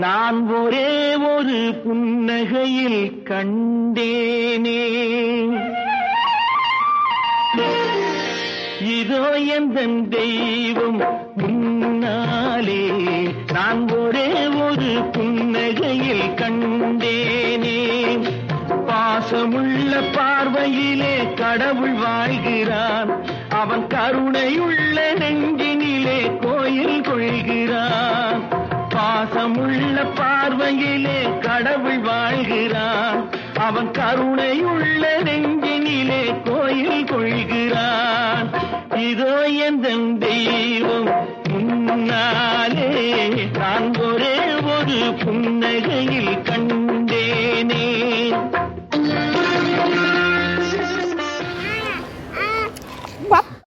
நான் ஒரே ஒரு புன்னகையில் கண்டேனே. இதோ எந்தன் தெய்வம் முன்னாலே நான் ஒரே ஒரு புன்னகையில் கண்டேனே. பாசமுள்ள பார்வையிலே கடவுள் வாழ்கிறான், அவன் கருணையுள்ள நெஞ்சினிலே கோயில் கொள்கிறான். பாசமுள்ள பார்வையிலே கடவுள் வாழ்கிறான், அவன் கருணையுள்ள நெஞ்சினிலே கோயில் கொள்கிறான். இதோ எந்தன் தெய்வம் முன்னாலே நான் ஒரே ஒரு புன்னகையில் கண்டேனே.